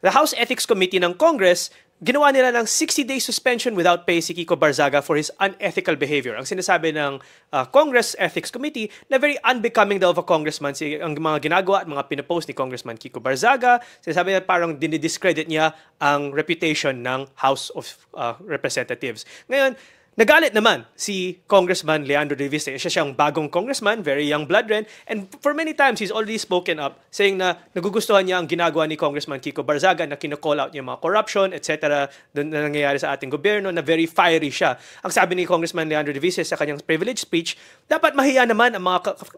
The House Ethics Committee ng Congress, ginawa nila ng 60-day suspension without pay si Kiko Barzaga for his unethical behavior. Ang sinasabi ng Congress Ethics Committee na very unbecoming daw of a congressman ang mga ginagawa at mga pinopost ni Congressman Kiko Barzaga. Sinasabi na parang dinidiscredit niya ang reputation ng House of Representatives. Ngayon, nagalit naman si Congressman Leandro de Vista. Siya siyang bagong congressman, very young blood rin. And for many times, he's already spoken up saying na nagugustuhan niya ang ginagawa ni Congressman Kiko Barzaga na kino-call out niya mga corruption, etc. na nangyayari sa ating gobyerno, na very fiery siya. Ang sabi ni Congressman Leandro de Vista sa kanyang privilege speech, dapat mahiya naman ang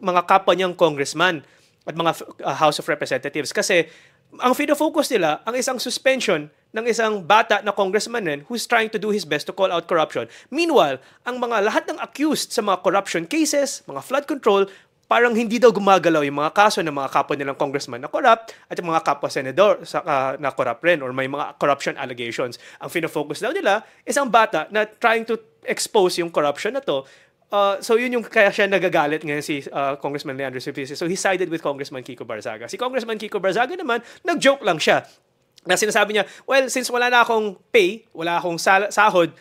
mga kapwa niyang congressman at mga House of Representatives kasi ang focus nila ang isang suspension ng isang bata na congressman rin who's trying to do his best to call out corruption. Meanwhile, ang mga lahat ng accused sa mga corruption cases, mga flood control, parang hindi daw gumagalaw yung mga kaso ng mga kapwa nilang congressman na corrupt at yung mga kapwa senador na corrupt rin or may mga corruption allegations. Ang focus daw nila is ang bata na trying to expose yung corruption na to. So yun yung kaya siya nagagalit ngayon si Congressman Leandro Cepices. So he sided with Congressman Kiko Barzaga. Si Congressman Kiko Barzaga naman, nag-joke lang siya. Na sinasabi niya, well, since wala na akong pay, wala akong sahod,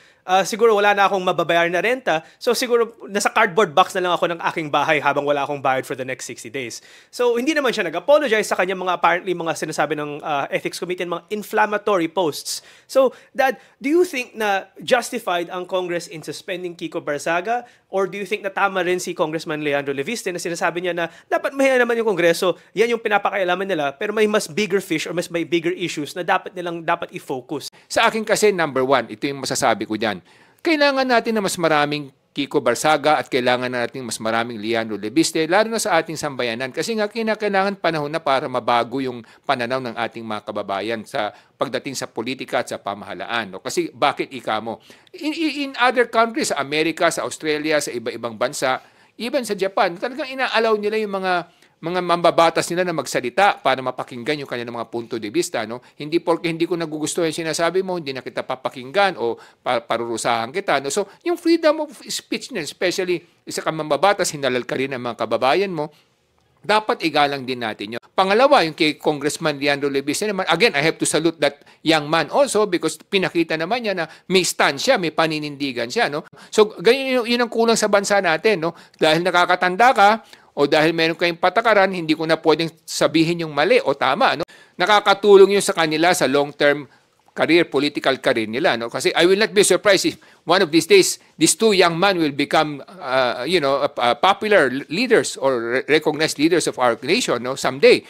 siguro wala na akong mababayar na renta, so siguro nasa cardboard box na lang ako ng aking bahay habang wala akong bayad for the next 60 days. So hindi naman siya nag-apologize sa kanya apparently mga sinasabi ng Ethics Committee, mga inflammatory posts. So, Dad, do you think na justified ang Congress in suspending Kiko Barzaga? Or do you think na tama rin si Congressman Leandro Leviste na sinasabi niya na dapat mahiya naman yung Kongreso, yan yung pinapakailaman nila, pero may mas bigger fish or mas may bigger issues na dapat i-focus? Sa akin kasi, number one, ito yung masasabi ko dyan. Kailangan natin na mas maraming Kiko Barzaga at kailangan natin mas maraming Leandro Leviste, lalo na sa ating sambayanan. Kasi nga kailangan panahon na para mabago yung pananaw ng ating mga kababayan sa pagdating sa politika at sa pamahalaan. No? Kasi bakit mo? In other countries, sa Amerika, sa Australia, sa iba-ibang bansa, even sa Japan, talagang inaalaw nila yung mga mambabatas nila na magsalita para mapakinggan yung kanilang mga punto de vista. No? Hindi porque hindi ko nagugustuhan yung sinasabi mo, hindi na kita papakinggan o parurusahan kita. No? So, yung freedom of speech na, especially isa kang mambabatas, hinalal ka rin ng mga kababayan mo, dapat igalang din natin yun. Pangalawa, yung kay Congressman Leandro Leviste naman, again, I have to salute that young man also because pinakita naman niya na may stand siya, may paninindigan siya. No? So, ganyan yun ang kulang sa bansa natin. No? Dahil nakakatanda ka, o dahil meron kayong patakaran, hindi ko na pwedeng sabihin yung mali o tama. No? Nakakatulong yun sa kanila sa long-term career, political career nila. No? Kasi I will not be surprised if one of these days, these two young men will become popular leaders or recognized leaders of our nation, no? Someday.